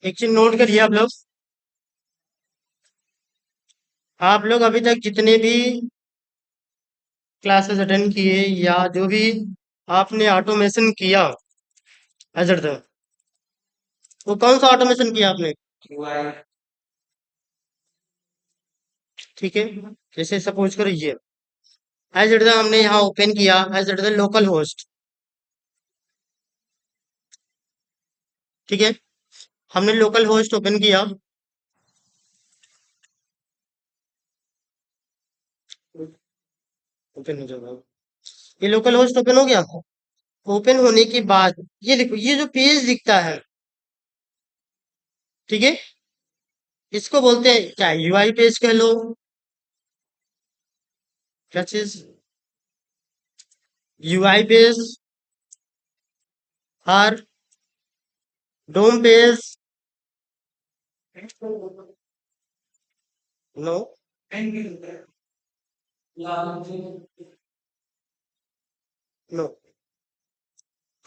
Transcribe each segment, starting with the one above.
एक चीज नोट करिए आप लोग अभी तक जितने भी क्लासेस अटेंड किए या जो भी आपने ऑटोमेशन किया एज इट वो कौन सा ऑटोमेशन किया आपने? ठीक है, जैसे सपोज करो ये एज इट हमने यहाँ ओपन किया एज इट लोकल होस्ट। ठीक है, हमने लोकल होस्ट ओपन किया। ओपन हो जाएगा, ये लोकल होस्ट ओपन हो गया। ओपन होने के बाद ये देखो, ये जो पेज दिखता है, ठीक है, इसको बोलते हैं क्या, यूआई पेज कह लो, क्या चीज, यूआई पेज और डोम पेज। नो, नो,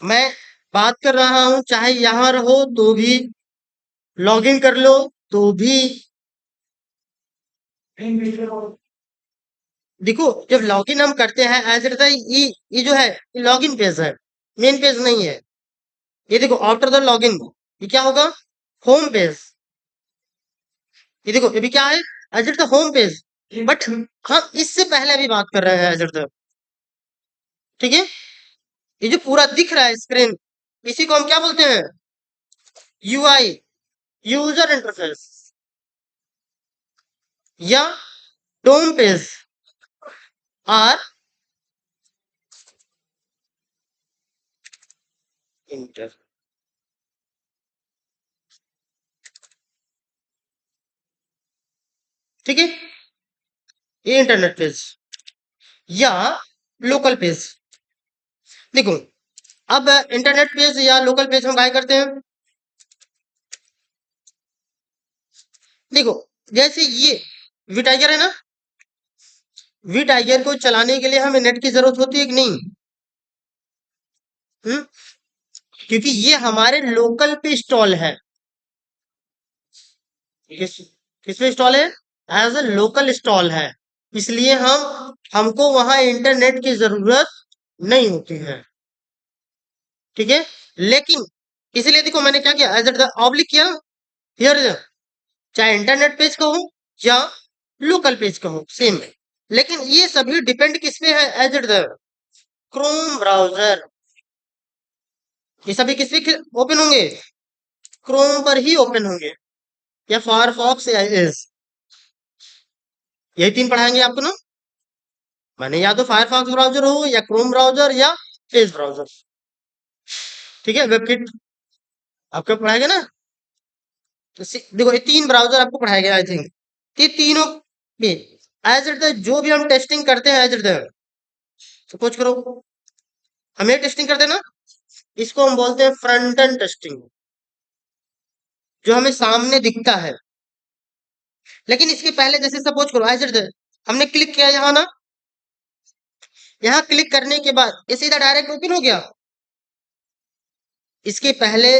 मैं बात कर रहा हूं चाहे यहां रहो तो भी, लॉगिन कर लो तो भी। देखो, जब लॉगिन हम करते हैं एज इट ये जो है लॉगिन पेज है, मेन पेज नहीं है। ये देखो आफ्टर द लॉगिन ये क्या होगा, होम पेज। ये देखो ये भी क्या है, as it the home page. But हम इससे पहले भी बात कर रहे हैं एज इट द, ठीक है, ये जो पूरा दिख रहा है स्क्रीन, इसी को हम क्या बोलते हैं, यूआई, यूजर इंटरफेस, या डोम पेज और इंटर। ठीक है, ये इंटरनेट पेज या लोकल पेज। देखो, अब इंटरनेट पेज या लोकल पेज हम बाय करते हैं। देखो, जैसे ये वी टाइगर है ना, वी टाइगर को चलाने के लिए हमें नेट की जरूरत होती है कि नहीं? हम्म, क्योंकि ये हमारे लोकल पे इंस्टॉल है। किस किस पे इंस्टॉल है, एज अ लोकल इंस्टॉल है, इसलिए हमको वहां इंटरनेट की जरूरत नहीं होती है। ठीक है, लेकिन इसलिए देखो मैंने क्या किया, एज द ऑब्लिक किया हियर, चाहे इंटरनेट पेज का हो या लोकल पेज का हो सेम है। लेकिन ये सभी डिपेंड किस पे है, as it the Chrome browser. ये सभी किस पे ओपन होंगे, क्रोम पर ही ओपन होंगे, या फायरफॉक्स या एज, यही तीन पढ़ाएंगे आपको ना। मैंने या तो फायरफॉक्स ब्राउजर हो या क्रोम ब्राउजर या एज ब्राउजर। ठीक है, वेबकिट आपको पढ़ाएगा ना। तो देखो ये तीन ब्राउजर आपको पढ़ाएगा आई थिंक, ये तीनों भी एज इट जो भी हम टेस्टिंग करते हैं एज इट सपोज करो हम ये टेस्टिंग करते हैं ना, इसको हम बोलते हैं फ्रंट एंड टेस्टिंग, जो हमें सामने दिखता है। लेकिन इसके पहले जैसे सपोज करो एज इट हमने क्लिक किया यहाँ ना, यहाँ क्लिक करने के बाद ये सीधा डायरेक्ट ओपन हो गया। इसके पहले,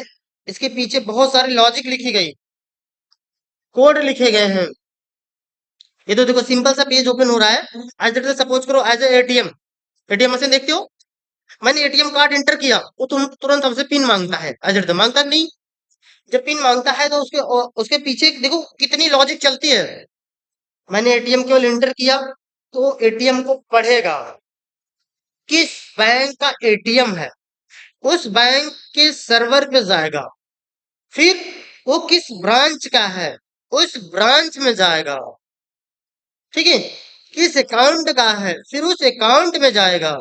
इसके पीछे बहुत सारे लॉजिक लिखी गई, कोड लिखे गए हैं। ये तो देखो सिंपल सा पेज ओपन हो रहा है। एज इट सपोज करो एज एटीएम, एटीएम मशीन देखते हो, मैंने एटीएम कार्ड एंटर किया, वो तुरंत हमसे पिन मांगता है, एज इट मांगता नहीं। जब पिन मांगता है तो उसके पीछे देखो कितनी लॉजिक चलती है। मैंने एटीएम केवल एंटर किया तो एटीएम को पढ़ेगा, किस बैंक का एटीएम है, उस बैंक के सर्वर पे जाएगा, फिर वो किस ब्रांच का है, उस ब्रांच में जाएगा। ठीक है, किस अकाउंट का है, फिर उस अकाउंट में जाएगा।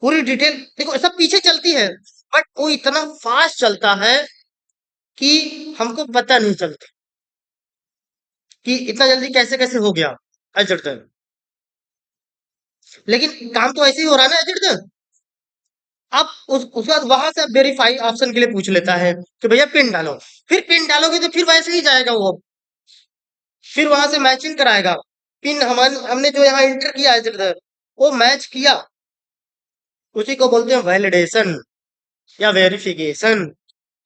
पूरी डिटेल देखो सब पीछे चलती है, बट वो इतना फास्ट चलता है कि हमको पता नहीं चलता कि इतना जल्दी कैसे कैसे हो गया एजेंट तक। लेकिन काम तो ऐसे ही हो रहा है ना एजेंट तक। अब उसके बाद वहां से वेरीफाई ऑप्शन के लिए पूछ लेता है कि भैया पिन डालो, फिर पिन डालोगे तो फिर वैसे ही जाएगा वो। फिर वहां से मैचिंग कराएगा। पिन हमने जो यहाँ एंटर किया है इधर, वो मैच किया, उसी को बोलते हैं वैलिडेशन या वेरिफिकेशन।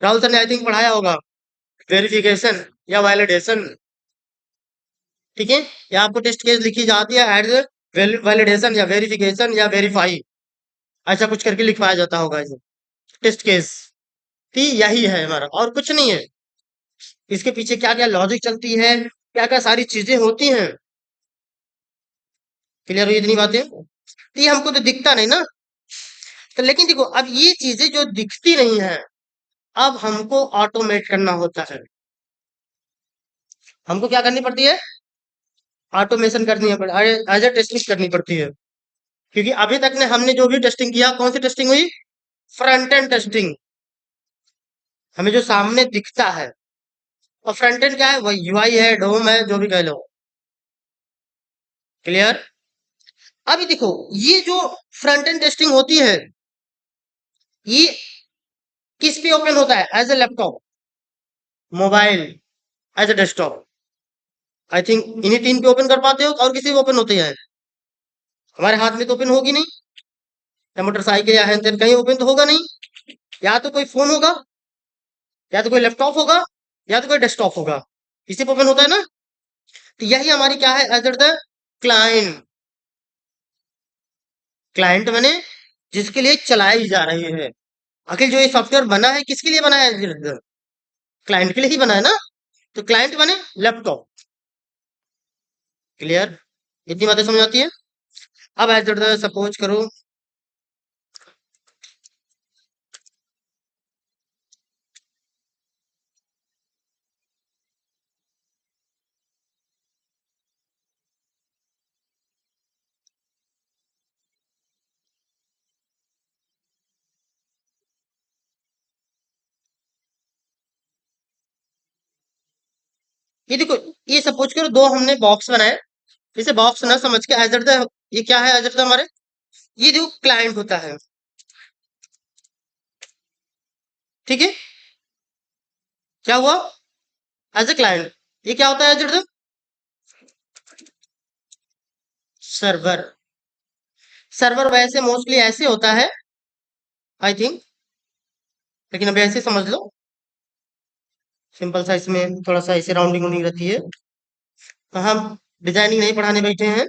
राहुल सर ने आई थिंक पढ़ाया होगा वेरिफिकेशन या वैलिडेशन। ठीक है, या आपको टेस्ट केस लिखी जाती है एज वैलिडेशन या वेरिफिकेशन या वेरीफाई, ऐसा कुछ करके लिखवाया जाता होगा इसे टेस्ट केस। थी यही है हमारा, और कुछ नहीं है। इसके पीछे क्या क्या लॉजिक चलती है, क्या क्या सारी चीजें होती हैं। क्लियर हुई इतनी बातें? तो ये हमको तो दिखता नहीं ना। तो लेकिन देखो, अब ये चीजें जो दिखती नहीं है, अब हमको ऑटोमेट करना होता है। हमको क्या करनी पड़ती है? ऑटोमेशन करनी है, एज ए टेस्टिंग करनी पड़ती है। क्योंकि अभी तक ने हमने जो भी टेस्टिंग किया, कौन सी टेस्टिंग हुई? फ्रंट एंड टेस्टिंग, हमें जो सामने दिखता है। और फ्रंट एंड क्या है? वही यूआई है, डोम है, जो भी कह लो। क्लियर? अभी देखो, ये जो फ्रंट एंड टेस्टिंग होती है, ये किस पे ओपन होता है? As a laptop, mobile, as a desktop. I think इन्हीं तीन पे ओपन कर पाते हो, और किसी पे ओपन होती है? हमारे हाथ में तो ओपन होगी नहीं, या मोटरसाइकिल या हैंड कहीं ओपन तो होगा नहीं। या तो कोई फोन होगा, या तो कोई लैपटॉप होगा, या तो कोई डेस्कटॉप होगा, इसी पे ओपन होता है ना। तो यही हमारी क्या है? As the client. क्लाइंट माने जिसके लिए चलाई जा रही है। आखिर जो ये सॉफ्टवेयर बना है, किसके लिए बना है? क्लाइंट के लिए ही बना है ना। तो क्लाइंट माने लैपटॉप। क्लियर? इतनी बातें समझ आती है? अब एज सपोज करो, ये देखो, ये सपोज करो दो हमने बॉक्स बनाए। इसे बॉक्स ना समझ के एज ये क्या है? एज हमारे, ये देखो क्लाइंट होता है। ठीक है, क्या हुआ? As a client. ये क्या होता है? As server. सर्वर वैसे मोस्टली ऐसे होता है, आई थिंक, लेकिन अभी ऐसे समझ लो, सिंपल सा। इसमें थोड़ा सा ऐसे राउंडिंग होनी रहती है। तो हम डिजाइनिंग नहीं पढ़ाने बैठे हैं,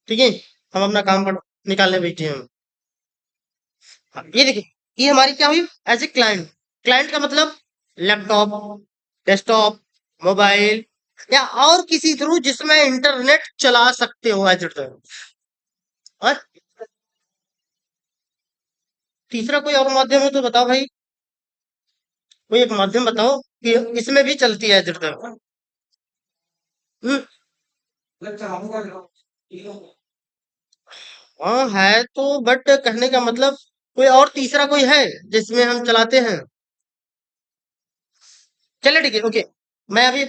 ठीक है, हम अपना काम निकालने बैठे हैं। हाँ, ये देखिए, ये हमारी क्या हुई? As a client. क्लाइंट का मतलब लैपटॉप, डेस्कटॉप, मोबाइल, या और किसी थ्रू जिसमें इंटरनेट चला सकते हो एज। और तीसरा कोई और माध्यम है तो बताओ भाई, कोई एक माध्यम बताओ कि इसमें भी चलती है एज। हम्म, हाँ है तो, बट कहने का मतलब कोई और तीसरा कोई है जिसमें हम चलाते हैं। चलिए ठीक है, ओके, मैं अभी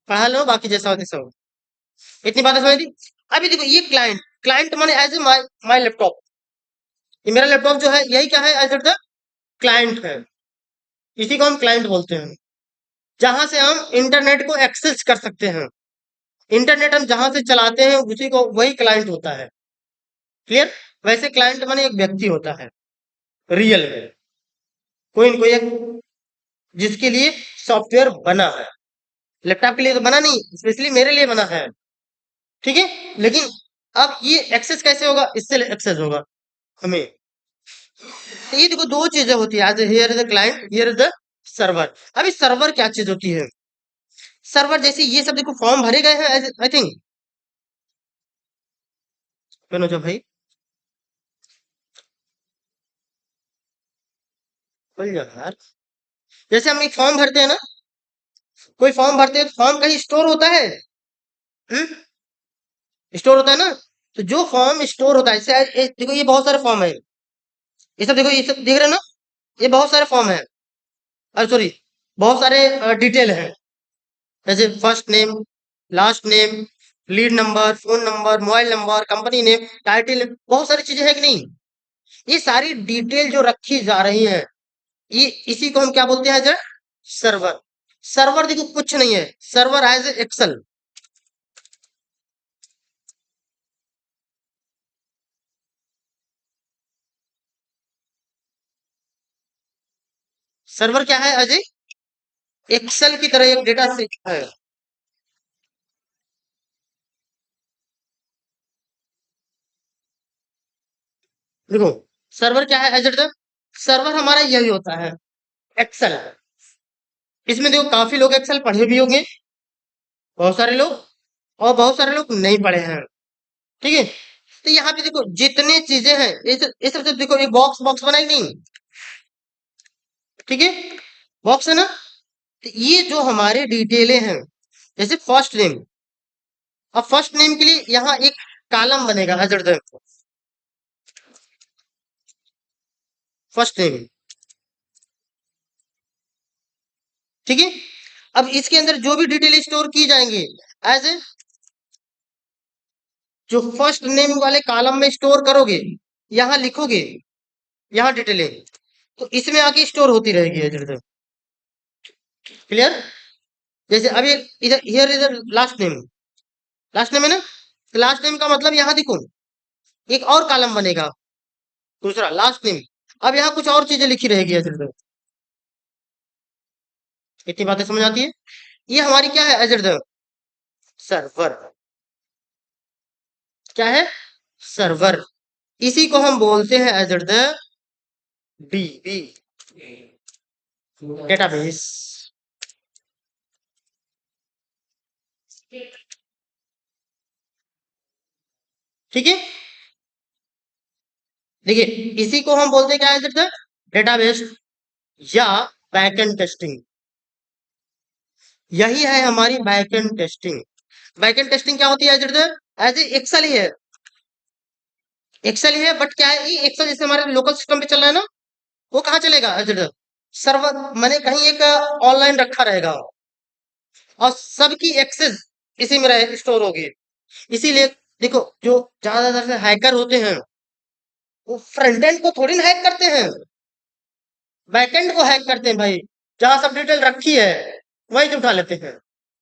पढ़ा लो, बाकी जैसा हो तैसा हो। इतनी बातें समझ दी। अभी देखो, ये क्लाइंट, क्लाइंट माने as a my my laptop. ये मेरा लैपटॉप जो है, यही क्या है? एज द क्लाइंट है। इसी को हम क्लाइंट बोलते हैं, जहां से हम इंटरनेट को एक्सेस कर सकते हैं। इंटरनेट हम जहां से चलाते हैं, उसी को, वही क्लाइंट होता है। क्लियर? वैसे क्लाइंट माने एक व्यक्ति होता है, रियल में, कोई न कोई एक, जिसके लिए सॉफ्टवेयर बना है। लैपटॉप के लिए तो बना नहीं, स्पेशली मेरे लिए बना है। ठीक है, लेकिन अब ये एक्सेस कैसे होगा? इससे एक्सेस होगा हमें। तो ये देखो, दो चीजें होती है, here is the client, here is the server. अभी सर्वर क्या चीज होती है? सर्वर जैसे ये सब देखो फॉर्म भरे गए हैं, आई थिंक, मनोज भाई, बोल जाओ यार। जैसे हम एक फॉर्म भरते हैं ना, कोई फॉर्म भरते हैं तो फॉर्म कहीं स्टोर होता है। स्टोर होता है ना। तो जो फॉर्म स्टोर होता है, देखो ये बहुत सारे फॉर्म है। ये सब देखो, ये सब देख रहे हो ना, ये बहुत सारे फॉर्म है। अरे सॉरी, बहुत सारे डिटेल है। जैसे first name, last name, lead number, phone number, mobile number, company name, title, बहुत सारी चीजें है कि नहीं? ये सारी डिटेल जो रखी जा रही है, ये इसी को हम क्या बोलते हैं? सर्वर। सर्वर देखो कुछ नहीं है, सर्वर एज एक्सेल। सर्वर क्या है अजय? एक्सेल की तरह एक डेटा सेट है। देखो सर्वर क्या है एज? सर्वर हमारा यही होता है, एक्सेल। इसमें देखो काफी लोग एक्सेल पढ़े भी होंगे, बहुत सारे लोग, और बहुत सारे लोग नहीं पढ़े हैं। ठीक है, तो यहाँ पे देखो जितने चीजें हैं इस तरह से देखो, एक बॉक्स बॉक्स बनाई नहीं, ठीक है, बॉक्स है ना। तो ये जो हमारे डिटेलें हैं, जैसे फर्स्ट नेम, अब फर्स्ट नेम के लिए यहाँ एक कॉलम बनेगा एज फर्स्ट नेम, ठीक है। अब इसके अंदर जो भी डिटेल स्टोर की जाएंगे एज ए, जो फर्स्ट नेम वाले कॉलम में स्टोर करोगे, यहाँ लिखोगे, यहाँ डिटेलें, तो इसमें आके स्टोर होती रहेगी इधर। क्लियर? जैसे अभी इधर हियर इधर लास्ट नेम, लास्ट नेम है ना, तो लास्ट नेम का मतलब यहाँ देखो एक और कॉलम बनेगा, दूसरा लास्ट नेम। अब यहाँ कुछ और चीजें लिखी रहेगी इधर। इतनी बातें समझ आती है? ये हमारी क्या है इधर? सर्वर। क्या है? सर्वर। इसी को हम बोलते हैं एज द डीबी, डेटाबेस। ठीक है, देखिए इसी को हम बोलते हैं क्या है सर? डेटाबेस या बैकएंड टेस्टिंग। यही है हमारी बैकएंड टेस्टिंग। बैकएंड टेस्टिंग क्या होती है सर? एज एक्सेल ही है, एक्सेल ही है, बट क्या है, ये एक्सेल जैसे हमारे लोकल सिस्टम पे चल रहा है ना, वो कहाँ चलेगा सर? सर्वर मैंने कहीं एक ऑनलाइन रखा रहेगा, और सबकी एक्सेस इसी में रहे स्टोर होगी। इसीलिए देखो जो ज्यादातर से हैकर होते हैं, वो फ्रंट एंड को थोड़ी ना हैक करते हैं, बैकएंड को हैक करते हैं भाई। जहां सब डिटेल रखी है वहीं से उठा लेते हैं,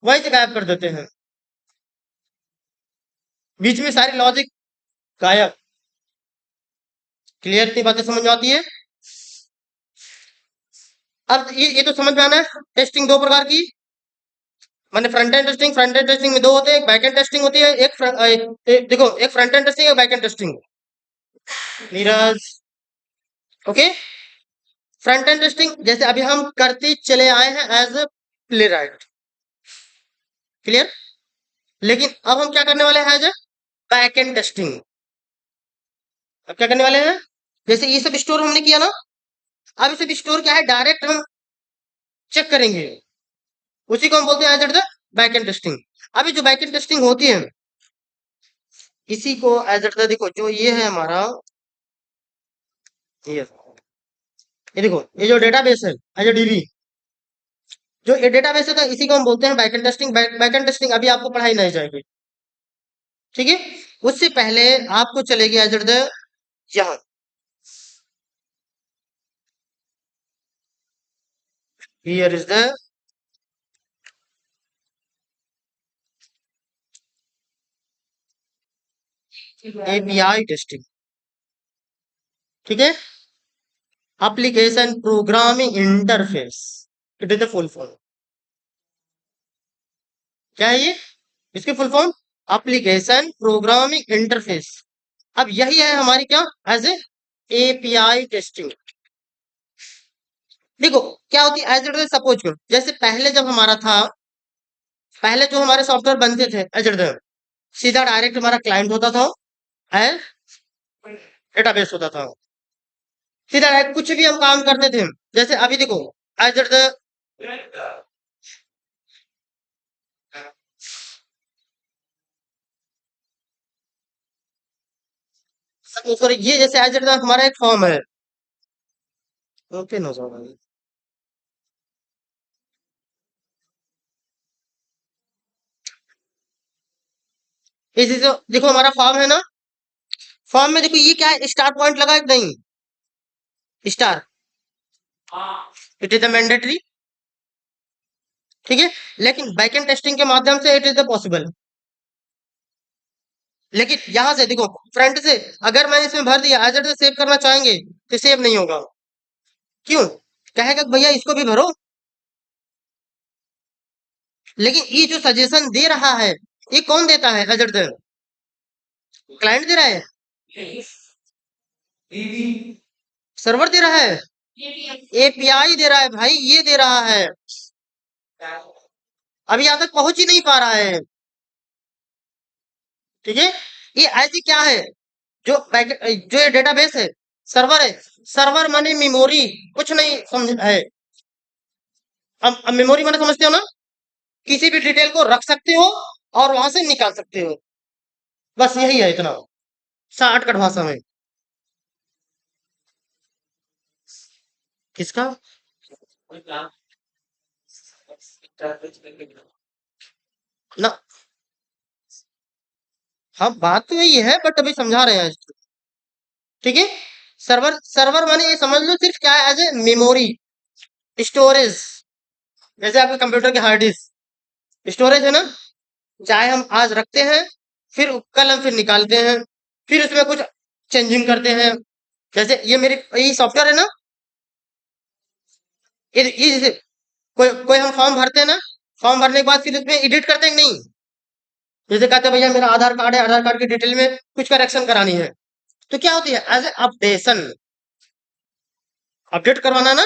वहीं से गायब कर देते हैं, बीच में सारी लॉजिक गायब। क्लियर? इतनी बातें समझ में आती है? अब ये तो समझ में आना है, टेस्टिंग दो प्रकार की, मैंने फ्रंट एंड टेस्टिंग में दो होते हैं, एक बैक एंड टेस्टिंग होती है, देखो एक फ्रंट एंड टेस्टिंग, एक back end testing. Neeraj, okay. Front end testing जैसे अभी हम करते चले आए हैं as a play right, clear. लेकिन अब हम क्या करने वाले हैं as a back end testing. अब क्या करने वाले हैं? जैसे ये सब स्टोर हमने किया ना, अब ये सब स्टोर क्या है, डायरेक्ट हम चेक करेंगे, उसी को हम बोलते हैं as the back end testing. अभी जो बैक एंड टेस्टिंग होती है, इसी को एज द, देखो जो ये है हमारा, ये देखो ये जो डेटाबेस है एज डीबी, जो ये डेटाबेस है, तो इसी को हम बोलते हैं back end testing. Back end testing अभी आपको पढ़ाई नहीं जाएगी, ठीक है। उससे पहले आपको चलेगी एज द, यहाँ here is the API testing, ठीक है। Application programming interface, it is the full form. क्या है ये? इसकी full form application programming interface. अब यही है हमारी क्या एज ए एपीआई टेस्टिंग। देखो क्या होती है एज इट, सपोज करो जैसे पहले जब हमारा था, पहले जो हमारे सॉफ्टवेयर बनते थे एज इट, सीधा डायरेक्ट हमारा क्लाइंट होता था एंड डेटाबेस होता था, सीधा डायरेक्ट कुछ भी हम काम करते थे। जैसे अभी देखो एज इट, सॉरी ये जैसे एज इट हमारा एक फॉर्म है, ओके नो सॉरी, इसी से देखो हमारा फॉर्म है ना, फॉर्म में देखो ये क्या है, स्टार पॉइंट लगा है कि नहीं? Star, it is the mandatory, ठीक है, लेकिन बैकएंड टेस्टिंग के माध्यम से इट इज द पॉसिबल। लेकिन यहां से देखो, फ्रंट से अगर मैंने इसमें भर दिया एज इट इज सेव करना चाहेंगे तो सेव नहीं होगा। क्यों? कहेगा कि भैया इसको भी भरो। लेकिन ये जो सजेशन दे रहा है, ये कौन देता है? एज इट इज क्लाइंट दे रहा है, सर्वर दे रहा है, एपीआई दे रहा है भाई, ये दे रहा है। अभी यहां तक पहुंच ही नहीं पा रहा है। ठीक है, ये ऐसी क्या है जो जो ये डेटाबेस है, सर्वर है। सर्वर माने मेमोरी, कुछ नहीं समझ है। अब मेमोरी माने समझते हो ना? किसी भी डिटेल को रख सकते हो और वहां से निकाल सकते हो, बस यही है इतना, शॉर्टकट भाषा में। किसका? ना, हाँ बात तो यही है, बट अभी समझा रहे हैं। ठीक है, सर्वर सर्वर माने ये समझ लो सिर्फ क्या है, एज ए मेमोरी, स्टोरेज। जैसे आपके कंप्यूटर के हार्ड डिस्क स्टोरेज है ना, चाहे हम आज रखते हैं, फिर कल हम फिर निकालते हैं, फिर उसमें कुछ चेंजिंग करते हैं। जैसे ये मेरी ये सॉफ्टवेयर है ना, ये जैसे कोई कोई हम फॉर्म भरते हैं ना, फॉर्म भरने के बाद फिर उसमें एडिट करते हैं कि नहीं? जैसे कहते हैं भैया मेरा आधार कार्ड है, आधार कार्ड की डिटेल में कुछ करेक्शन करानी है, तो क्या होती है? एज ए अपडेशन, अपडेट करवाना ना,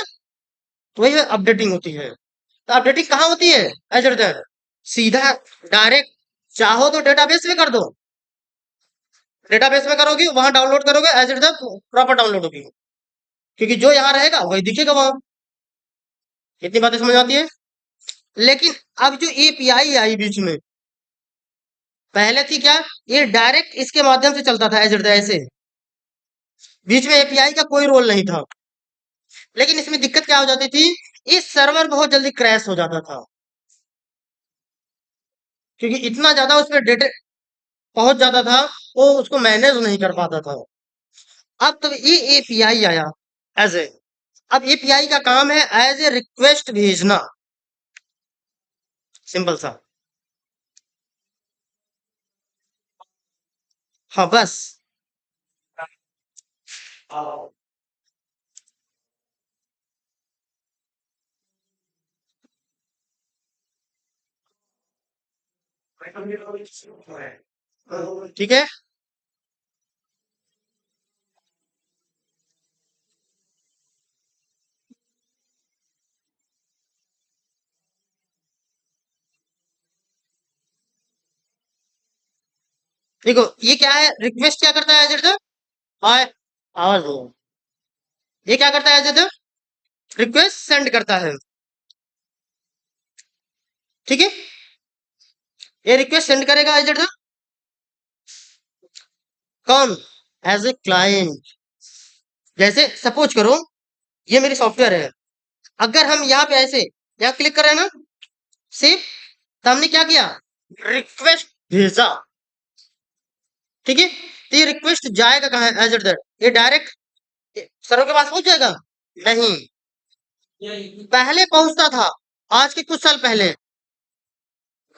तो वही अपडेटिंग होती है। तो अपडेटिंग कहाँ होती है? एज इट इज सीधा डायरेक्ट, चाहो तो डेटाबेस में कर दो, डेटाबेस में करोगे वहां डाउनलोड करोगे, as it is proper download होगी, क्योंकि जो यहाँ रहेगा वही दिखेगा वहां। इतनी बातें समझ आती है। लेकिन अब जो एपीआई आई बीच में, पहले थी क्या, ये डायरेक्ट इसके माध्यम से चलता था एज इट इज ऐसे, बीच में एपीआई का कोई रोल नहीं था। लेकिन इसमें दिक्कत क्या हो जाती थी, इस सर्वर बहुत जल्दी क्रैश हो जाता था, क्योंकि इतना ज्यादा उसमें डेटा पहुंच जाता था, वो उसको मैनेज नहीं कर पाता था। अब तो ये एपीआई आया एज ए, अब एपीआई का काम है एज ए रिक्वेस्ट भेजना, सिंपल सा। हाँ बस। ठीक है, देखो ये क्या है, रिक्वेस्ट क्या करता है एज इट इज, हाय, आवाज दो। ये क्या करता है as it is, request send करता है। ठीक है, ये रिक्वेस्ट सेंड करेगा एज इट इज, कौन? As a client. जैसे सपोज करो ये मेरी सॉफ्टवेयर है, अगर हम यहाँ पे ऐसे यहाँ क्लिक कर रहे हैं ना, सेव, तो हमने क्या किया, रिक्वेस्ट भेजा। ठीक है, तो ये रिक्वेस्ट जाएगा कहाँ? एज इट इज, ये डायरेक्ट सर्वर के पास पहुंच जाएगा? नहीं, पहले पहुंचता था, आज के कुछ साल पहले।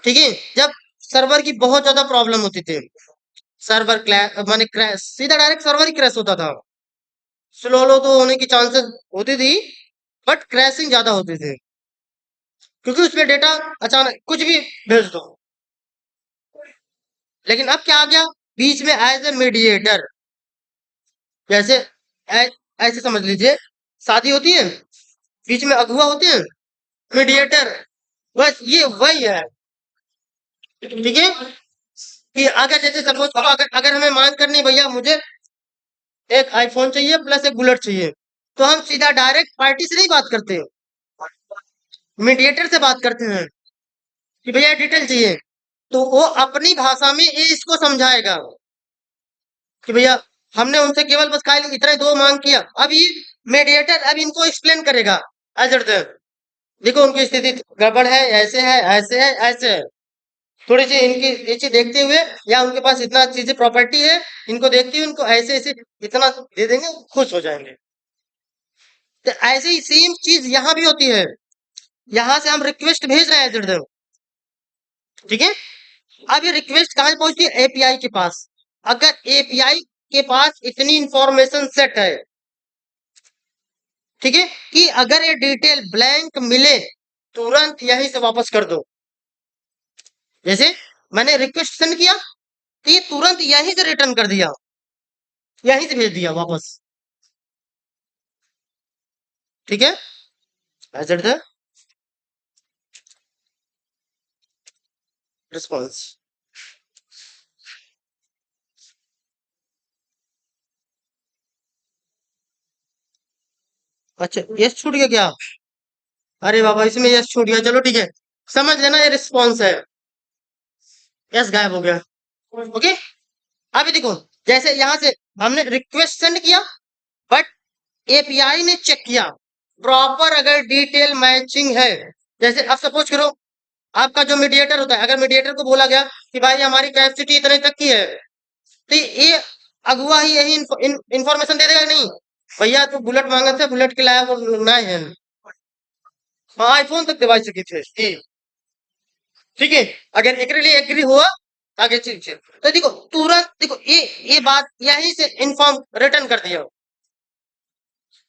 ठीक है, जब सर्वर की बहुत ज्यादा प्रॉब्लम होती थी, सर्वर क्लैश माने क्रैश, सीधा डायरेक्ट सर्वर ही क्रैश होता था। स्लो लो तो होने की चांसेस होती थी, बट क्रैशिंग ज्यादा होती थी, क्योंकि उसमें डेटा अचानक कुछ भी भेज दो। लेकिन अब क्या आ गया बीच में, एज ए मीडिएटर। जैसे ऐसे समझ लीजिए, शादी होती है, बीच में अगुआ होते हैं, मीडिएटर, बस ये वही है। ठीक है, कि अगर जैसे सपोज करो, अगर हमें मांग करनी भैया मुझे एक आईफोन चाहिए प्लस एक बुलेट चाहिए, तो हम सीधा डायरेक्ट पार्टी से नहीं बात करते, मीडिएटर से बात करते हैं कि भैया डिटेल चाहिए, तो वो अपनी भाषा में ये इसको समझाएगा कि भैया हमने उनसे केवल बस खाली इतना ही दो मांग किया। अब ये मीडिएटर अब इनको एक्सप्लेन करेगा एज इट इज, देखो उनकी स्थिति गड़बड़ है, ऐसे है, ऐसे है, ऐसे है, थोड़ी सी इनकी ये चीज देखते हुए, या उनके पास इतना चीजें प्रॉपर्टी है, इनको देखते हुए उनको ऐसे ऐसे इतना दे देंगे, खुश हो जाएंगे। तो ऐसे ही सेम चीज यहाँ भी होती है। यहां से हम रिक्वेस्ट भेज रहे हैं एज, ठीक है। अब ये रिक्वेस्ट कहां पहुंचती है? एपीआई के पास। अगर एपीआई के पास इतनी इंफॉर्मेशन सेट है, ठीक है, कि अगर ये डिटेल ब्लैंक मिले तुरंत यहीं से वापस कर दो। जैसे मैंने रिक्वेस्ट सेंड किया तो ये तुरंत यहीं से रिटर्न कर दिया, यहीं से भेज दिया वापस, ठीक है। As the response. अच्छा, यस छूट गया क्या? अरे बाबा, इसमें यस छूट गया, चलो ठीक है, समझ लेना ये रिस्पॉन्स है। यस गायब हो गया। ओके। अभी देखो, जैसे यहां से हमने रिक्वेस्ट सेंड किया, बट एपीआई ने चेक किया प्रॉपर, अगर डिटेल मैचिंग है। जैसे अब सपोज करो, आपका जो मीडिएटर होता है, अगर मीडिएटर को बोला गया कि भाई हमारी कैपेसिटी इतने तक की है, तो ये अगुआ ही यही इंफॉर्मेशन दे देगा कि नहीं, भैया तो बुलेट मांगा था, बुलेट के लाया वो ना है। हाँ, आईफोन तक दिलवा चुकी थे ये, ठीक है। अगर एक लिए एग्री हुआ, आगे चीज तो देखो तुरंत, देखो ये बात यहीं से इन्फॉर्म रिटर्न कर दिया।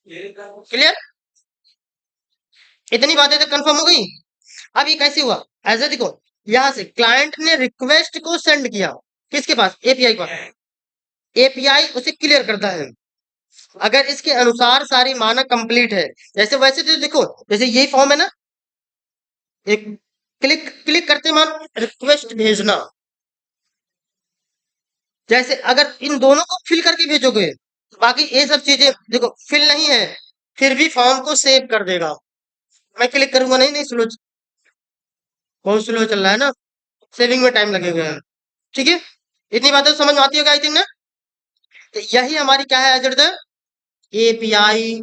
क्लियर? इतनी बातें तो कंफर्म हो गई। अब ये कैसे हुआ? ऐसे देखो, यहां से क्लाइंट ने रिक्वेस्ट को सेंड किया किसके पास? एपीआई पर। एपीआई उसे क्लियर करता है अगर इसके अनुसार सारी मानक कंप्लीट है। जैसे वैसे तो देखो, जैसे यही फॉर्म है ना, एक क्लिक क्लिक करते मान रिक्वेस्ट भेजना, जैसे अगर इन दोनों को फिल करके भेजोगे, बाकी ये सब चीजें देखो फिल नहीं है, फिर भी फॉर्म को सेव कर देगा। मैं क्लिक करूंगा, नहीं नहीं, स्लो, बहुत स्लो चल रहा है ना, सेविंग में टाइम लगेगा, ठीक है। इतनी बातें समझ में आती होगा आई थिंक ना। तो यही हमारी क्या है एज द एपीआई।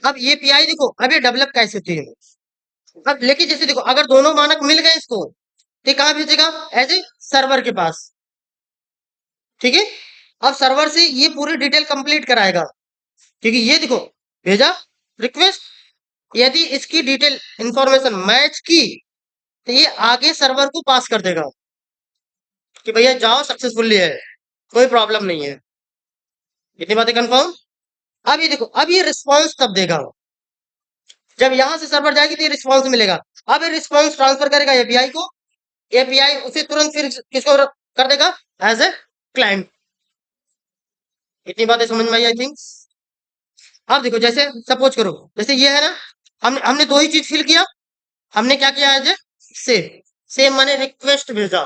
अब एपीआई देखो, अब ये डेवलप कैसे होती है? अब लेकिन जैसे देखो, अगर दोनों मानक मिल गए इसको, तो ये कहाँ भेजेगा? एज ए सर्वर के पास, ठीक है। अब सर्वर से ये पूरी डिटेल कंप्लीट कराएगा, क्योंकि ये देखो, भेजा रिक्वेस्ट, यदि इसकी डिटेल इंफॉर्मेशन मैच की, तो ये आगे सर्वर को पास कर देगा कि भैया जाओ, सक्सेसफुली है, कोई प्रॉब्लम नहीं है। इतनी बातें कंफर्म। अब ये देखो, अब ये रिस्पॉन्स तब देगा जब यहां से सर्वर जाएगी, तो ये रिस्पॉन्स मिलेगा। अब ये रिस्पॉन्स ट्रांसफर करेगा एपीआई को, एपीआई उसे तुरंत फिर किसको कर देगा? As a client. इतनी बातें समझ में आई आई थिंक। अब देखो, जैसे सपोज करो, जैसे ये है ना, हमने हमने दो ही चीज फिल किया। हमने क्या किया? एज ए सेम, सेम माने रिक्वेस्ट भेजा।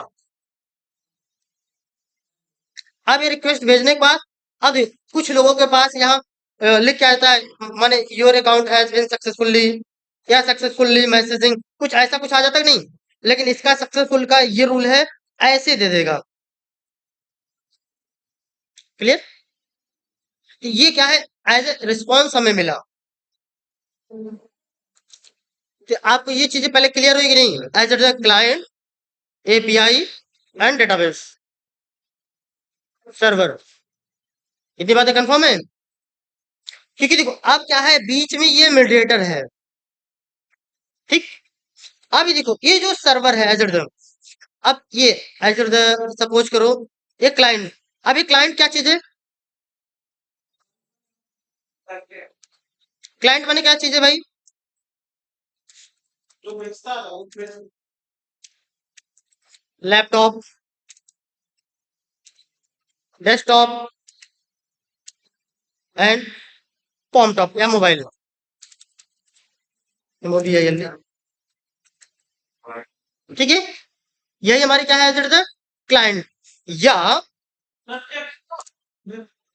अब ये रिक्वेस्ट भेजने के बाद, अब कुछ लोगों के पास यहाँ लिख के आता है, माने your account has been successfully, या सक्सेसफुली मैसेजिंग, कुछ ऐसा कुछ आ जाता है कि नहीं। लेकिन इसका सक्सेसफुल का ये रूल है, ऐसे दे देगा। क्लियर? ये क्या है? एज ए रिस्पॉन्स हमें मिला। तो आपको ये चीजें पहले क्लियर हुई कि नहीं? As a client, API and database server. इतनी बातें कंफर्म है? क्योंकि देखो, अब क्या है, बीच में ये मीडिएटर है, ठीक। अभी देखो, ये जो सर्वर है एज, अब ये एज सपोज करो, ये क्लाइंट। अब ये क्लाइंट क्या चीज है? क्लाइंट माने क्या चीज है भाई? लैपटॉप, डेस्कटॉप एंड टॉप या मोबाइल, मोदी है जल्दी, ठीक है। यही हमारी क्या है एज क्लाइंट, या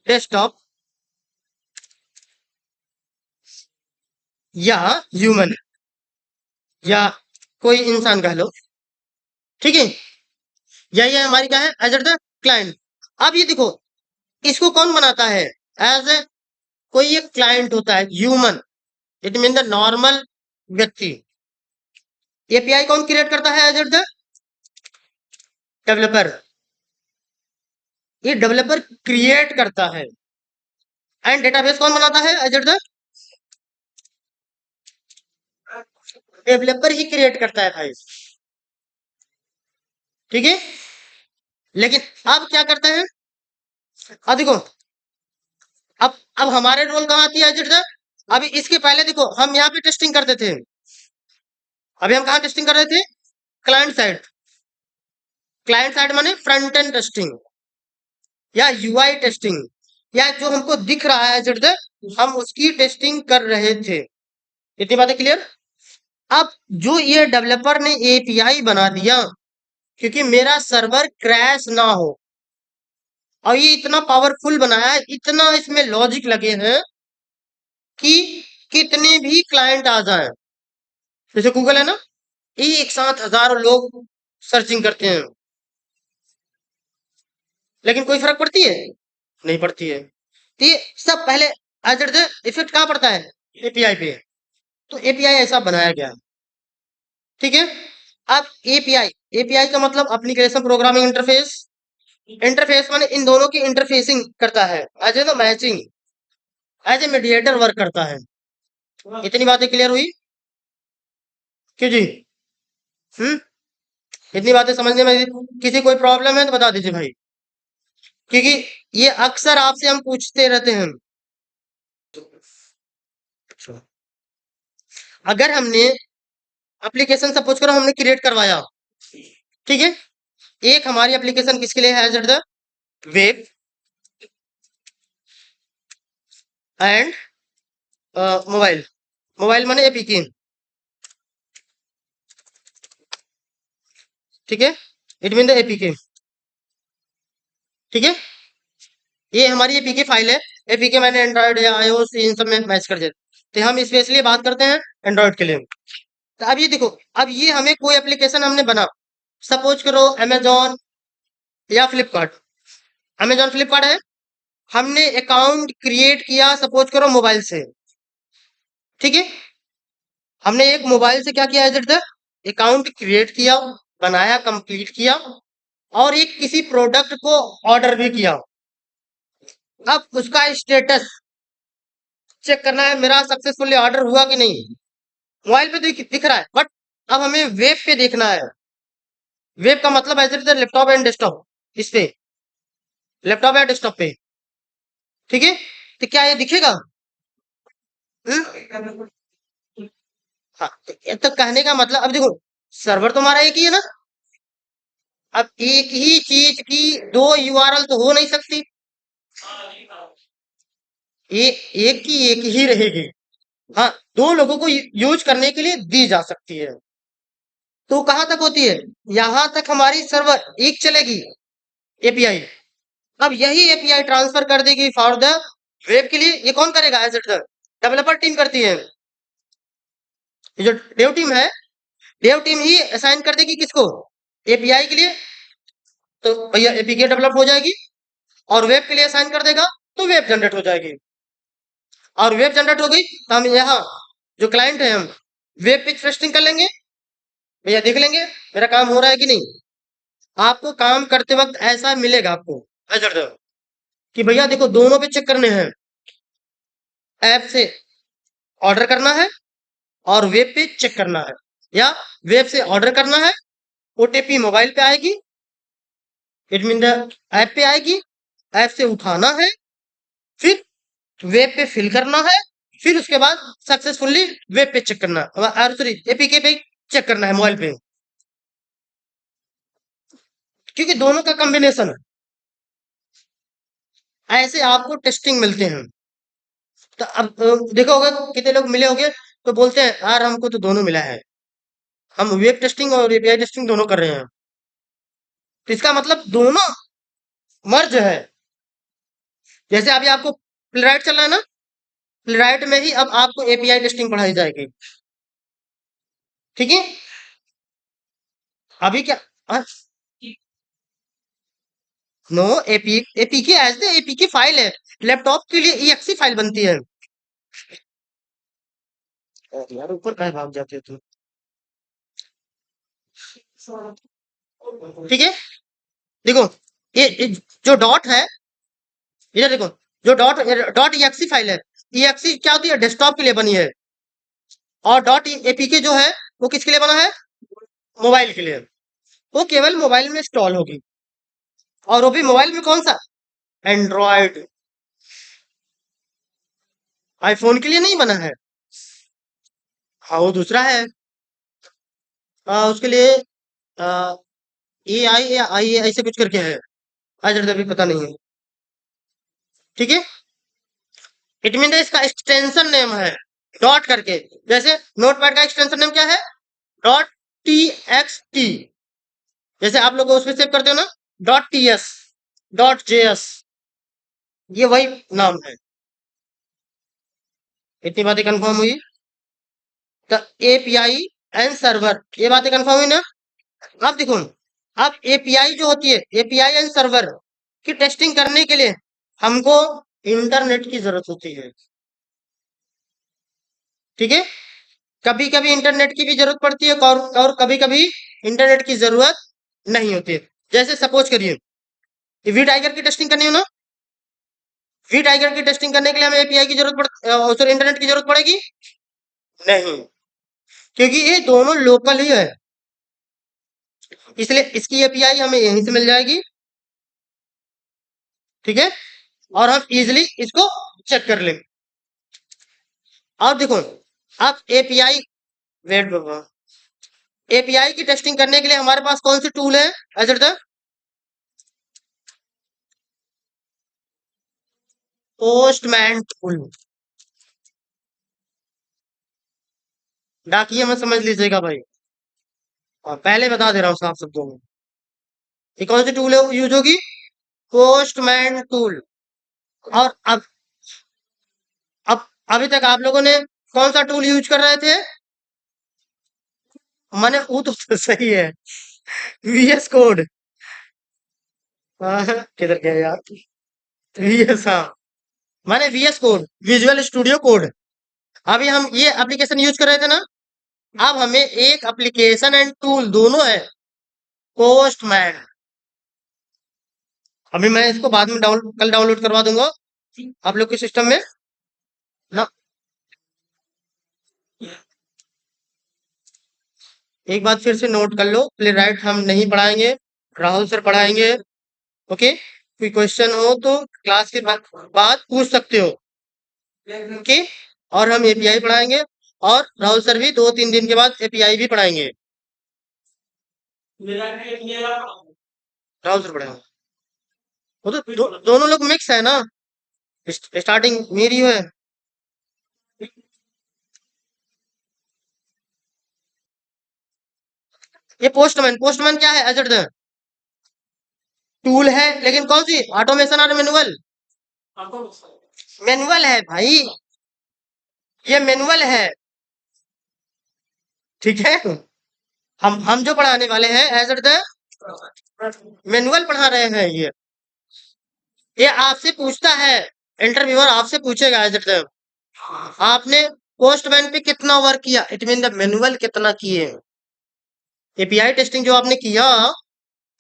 डेस्कटॉप, या ह्यूमन, या कोई इंसान कह लो, ठीक है। यही है हमारी क्या है एज क्लाइंट। अब ये देखो, इसको कौन बनाता है? एज ए कोई एक क्लाइंट होता है, human, it mean the normal व्यक्ति। एपीआई कौन क्रिएट करता है? As the developer. ये डेवलपर क्रिएट करता है। एंड डेटाबेस कौन बनाता है? एज द डेवलपर ही क्रिएट करता है भाई। ठीक है, लेकिन अब क्या करते हैं, अब देखो, अब हमारे रोल कहाँ आती है एजिट? अभी इसके पहले देखो हम यहाँ पे टेस्टिंग करते थे। अभी हम कहाँ टेस्टिंग कर रहे थे? Client side. क्लाइंट साइड माने फ्रंट एंड टेस्टिंग या यूआई टेस्टिंग, या जो हमको दिख रहा है एजिट, हम उसकी टेस्टिंग कर रहे थे। इतनी बातें क्लियर? अब जो ये डेवलपर ने एपीआई बना दिया, क्योंकि मेरा सर्वर क्रैश ना हो, और ये इतना पावरफुल बनाया है, इतना इसमें लॉजिक लगे हैं कि कितने भी क्लाइंट आ जाएं, जैसे गूगल है ना, एक साथ हजारों लोग सर्चिंग करते हैं, लेकिन कोई फर्क पड़ती है? नहीं पड़ती है। तो ये सब पहले इफेक्ट कहाँ पड़ता है? एपीआई पे। तो एपीआई ऐसा बनाया गया है। ठीक है, अब एपीआई, एपीआई का मतलब एप्लीकेशन प्रोग्रामिंग इंटरफेस। इंटरफेस माने इन दोनों की इंटरफेसिंग करता है, as a matching, as a mediator work करता है। इतनी बातें क्लियर हुई? क्यों जी? हम्म, इतनी बातें समझने में किसी कोई प्रॉब्लम है तो बता दीजिए भाई, क्योंकि ये अक्सर आपसे हम पूछते रहते हैं। अगर हमने एप्लीकेशन सपोज करो हमने क्रिएट करवाया, ठीक है, एक हमारी एप्लीकेशन किसके लिए है? The web and mobile. Mobile माने एपीके, ठीक है, इट मीन द एपीके। ठीक है, ये हमारी एपीके फाइल है। एपीके मैंने एंड्रॉइड या आईओएस इन सब में मैच कर देते, तो हम स्पेशली बात करते हैं एंड्रॉइड के लिए। तो अब ये देखो, अब ये हमें कोई एप्लीकेशन हमने बना, सपोज करो अमेजोन या फ्लिपकार्ट। अमेजोन फ्लिपकार्ट है, हमने अकाउंट क्रिएट किया सपोज करो मोबाइल से। ठीक है, हमने एक मोबाइल से क्या किया? एज अकाउंट क्रिएट किया, बनाया, कंप्लीट किया, और एक किसी प्रोडक्ट को ऑर्डर भी किया। अब उसका स्टेटस चेक करना है, मेरा सक्सेसफुली ऑर्डर हुआ कि नहीं। मोबाइल पे दिख रहा है, बट अब हमें वेब पे देखना है। वेब का मतलब है लैपटॉप एंड डेस्कटॉप, इस पे, लैपटॉप या डेस्कटॉप पे। ठीक है, तो क्या ये दिखेगा? हम्म? हाँ, तो ये तो कहने का मतलब, अब देखो सर्वर तो हमारा एक ही है ना, अब एक ही चीज की दो यूआरएल तो हो नहीं सकती, ये एक की एक ही रहेगी। हाँ, दो लोगों को यूज करने के लिए दी जा सकती है। तो कहां तक होती है? यहां तक हमारी सर्वर एक चलेगी एपीआई। अब यही एपीआई ट्रांसफर कर देगी फॉर द वेब के लिए। ये कौन करेगा? एज इट डेवलपर टीम करती है। ये जो डेव टीम है, डेव टीम ही असाइन कर देगी किसको? एपीआई के लिए। तो भैया एपीके डेवलप हो जाएगी, और वेब के लिए असाइन कर देगा तो वेब जनरेट हो जाएगी। और वेब जनरेट हो गई तो हम यहाँ जो क्लाइंट है, हम वेब पेज टेस्टिंग कर लेंगे, भैया देख लेंगे मेरा काम हो रहा है कि नहीं। आपको काम करते वक्त ऐसा मिलेगा आपको रिजल्ट कि भैया देखो दोनों पे चेक करने हैं, ऐप से ऑर्डर करना है और वेब पे चेक करना है, या वेब से ऑर्डर करना है, ओटीपी मोबाइल पे आएगी, इट मीन द ऐप पे आएगी, ऐप से उठाना है, फिर वेब पे फिल करना है, फिर उसके बाद सक्सेसफुली वेब पे चेक करना है, सॉरी एपीके पे चेक करना है मोबाइल पे, क्योंकि दोनों का कॉम्बिनेशन है। ऐसे आपको टेस्टिंग मिलते हैं। तो अब देखा होगा कितने लोग मिले होंगे तो बोलते हैं यार हमको तो दोनों मिला है, हम वेब टेस्टिंग और एपीआई टेस्टिंग दोनों कर रहे हैं। तो इसका मतलब दोनों मर्ज है। जैसे अभी आपको प्लेराइट चल रहा है ना, प्लेराइट में ही अब आपको एपीआई टेस्टिंग पढ़ाई जाएगी। ठीक है, अभी क्या? No, APK as the APK file है, लैपटॉप के लिए ईएक्सी फाइल बनती है। अरे यार ऊपर कहाँ भाग जाते हो तुम? ठीक है, देखो ये जो डॉट है, इधर देखो, जो डॉट डॉट ईएक्सी फाइल है, ईएक्सी क्या होती है? डेस्कटॉप के लिए बनी है। और डॉट एपीके जो है वो किसके लिए बना है? मोबाइल के लिए। वो केवल मोबाइल में इंस्टॉल होगी, और वो भी मोबाइल में कौन सा? एंड्रॉयड। आईफोन के लिए नहीं बना है। हाँ, वो दूसरा है। उसके लिए ए आई या आई ऐसे कुछ करके है, आज अभी पता नहीं है। ठीक है, इट मीन इसका एक्सटेंशन नेम है डॉट करके। जैसे नोटपैड का एक्सटेंशन नेम क्या है? Dot T x T. जैसे आप लोग उसमें सेव करते हो ना, dot T S, dot J S, ये वही नाम है। इतनी बातें कंफर्म हुई। तो एपीआई एंड सर्वर, ये बातें कंफर्म हुई ना। अब देखो, अब एपीआई जो होती है, एपीआई एंड सर्वर की टेस्टिंग करने के लिए हमको इंटरनेट की जरूरत होती है। ठीक है, कभी कभी इंटरनेट की भी जरूरत पड़ती है, और कभी कभी इंटरनेट की जरूरत नहीं होती है। जैसे सपोज करिए, वी टाइगर की टेस्टिंग करनी हो ना, वी टाइगर की टेस्टिंग करने के लिए हमें एपीआई की जरूरत सॉरी, इंटरनेट की जरूरत पड़ेगी नहीं, क्योंकि ये दोनों लोकल ही है, इसलिए इसकी एपीआई हमें यहीं से मिल जाएगी। ठीक है, और हम इजिली इसको चेक कर लेंगे। अब देखो, अब एपीआई, वेट बाबा, एपीआई की टेस्टिंग करने के लिए हमारे पास कौन सी टूल है? अजर, पोस्टमैन टूल। डाकिया में समझ लीजिएगा भाई, और पहले बता दे रहा हूँ साफ शब्दों में, ये कौन सी टूल है यूज होगी? Postman tool. और अब अभी तक आप लोगों ने कौन सा टूल यूज कर रहे थे? मैंने वो तो सही है, वीएस कोड। किधर गया यार? वीएस, हाँ, माने VS Code, Visual Studio Code. अभी हम ये एप्लीकेशन यूज कर रहे थे ना, अब हमें एक एप्लीकेशन एंड टूल दोनों है, पोस्टमैन। अभी मैं इसको बाद में कल डाउनलोड करवा दूंगा आप लोग के सिस्टम में ना। एक बात फिर से नोट कर लो, प्ले राइट हम नहीं पढ़ाएंगे, राहुल सर पढ़ाएंगे। ओके, कोई क्वेश्चन हो तो क्लास के बाद पूछ सकते हो। ओके, और हम एपीआई पढ़ाएंगे, और राहुल सर भी 2-3 दिन के बाद एपीआई भी पढ़ाएंगे। राहुल सर पढ़ाएंगे, वो तो दोनों लोग मिक्स है ना, स्टार्टिंग मेरी है। ये पोस्टमैन, पोस्टमैन क्या है? अजर, टूल है, लेकिन कौन सी? ऑटोमेशन और मैनुअल? मैनुअल है भाई, ये मैनुअल है। ठीक है, हम जो पढ़ाने वाले हैं एज एट द मैनुअल पढ़ा रहे हैं। ये आपसे पूछता है, इंटरव्यूअर आपसे पूछेगा एज एट द, आपने पोस्टमैन पे कितना वर्क किया, इट मीन द मैनुअल कितना किए। एपीआई टेस्टिंग जो आपने किया,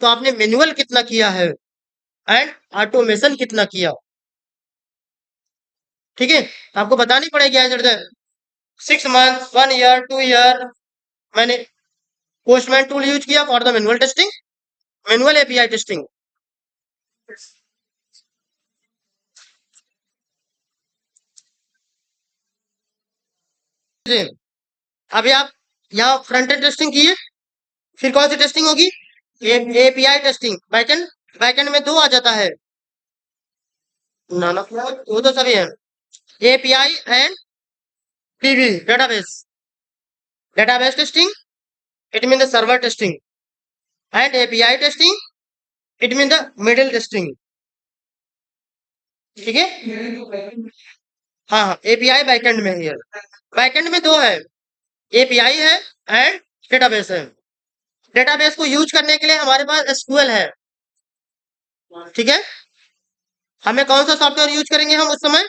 तो आपने मैनुअल कितना किया है एंड ऑटोमेशन कितना किया। ठीक है, आपको बतानी पड़ेगी as at the 6 month, 1 year, 2 year मैंने पोस्टमैन टूल यूज किया for the manual testing, manual API testing. अभी आप यहाँ फ्रंट एंड टेस्टिंग किए, फिर कौन सी टेस्टिंग होगी? API testing. बैकएंड, बैकएंड में दो आ जाता है ना ना, वो तो सभी है, API and dB, database, database testing, it mean the server testing, and API testing, it mean the middle testing. ठीक है, हाँ हाँ, एपीआई बैकएंड में है, बैकएंड में दो है, एपीआई है एंड डेटाबेस है। डेटाबेस को यूज करने के लिए हमारे पास एसक्यूएल है। ठीक है, हमें कौन सा सॉफ्टवेयर यूज करेंगे हम उस समय?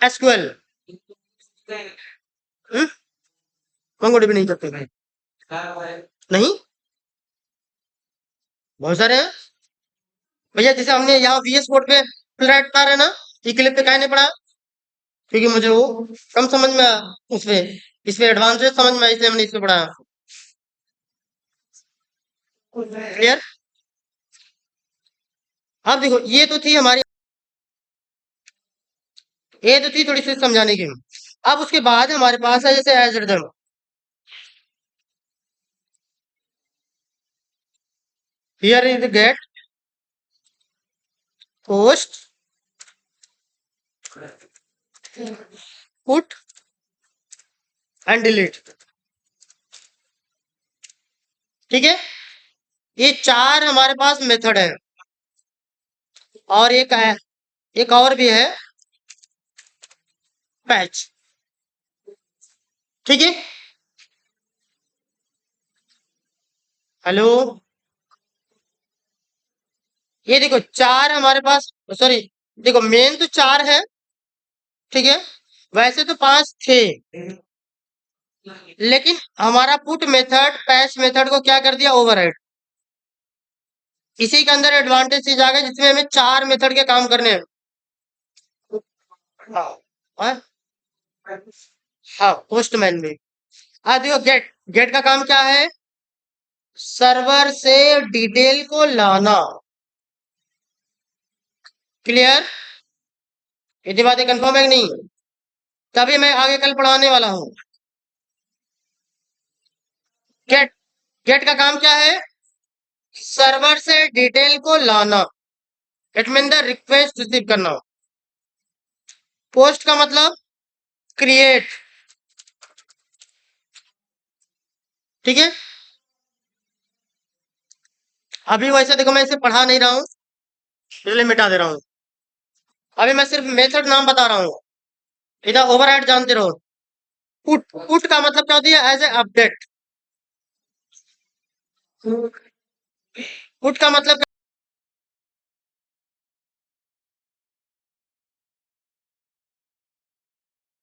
एसक्यूएल। मंगोडी भी नहीं करते भाई, नहीं, बहुत सारे हैं भैया। जैसे हमने यहाँ वीएस कोड पे फ्लैट पढ़ा रहे ना, इक्लिप पे काहे नहीं पढ़ा? क्योंकि मुझे वो कम समझ में उस पे इसमें एडवांस है, समझ में आई, इसलिए हमने इसमें पढ़ा। क्लियर। अब देखो ये तो थी हमारी, ये तो थी थोड़ी सी समझाने की। अब उसके बाद हमारे पास है जैसे as rhythm. Here is get, post, put and delete. ठीक है, ये चार हमारे पास मेथड है। और एक है, एक और भी है, पैच। ठीक है, हेलो, ये देखो चार हमारे पास, सॉरी, देखो मेन तो चार है। ठीक है, वैसे तो पांच थे, लेकिन हमारा पुट मेथड पैच मेथड को क्या कर दिया, ओवरराइड। इसी के अंदर एडवांटेज चीज आ गई जिसमें हमें चार मेथड के काम करने हैं। हाँ, हाँ, हाँ, पोस्टमैन में। देखो गेट, गेट का काम क्या है, सर्वर से डिटेल को लाना। क्लियर, ये बातें कंफर्म है कि नहीं? तभी मैं आगे कल पढ़ाने वाला हूँ। गेट, गेट का काम क्या है, सर्वर से डिटेल को लाना। It mean the request receive करना। पोस्ट का मतलब क्रिएट। ठीक है, अभी वैसे देखो मैं इसे पढ़ा नहीं रहा हूँ, इसलिए मिटा दे रहा हूँ। अभी मैं सिर्फ मेथड नाम बता रहा हूँ, इधर ओवरराइड जानते रहो। पुट, पुट का मतलब क्या होती है, एज ए अपडेट। पुट का मतलब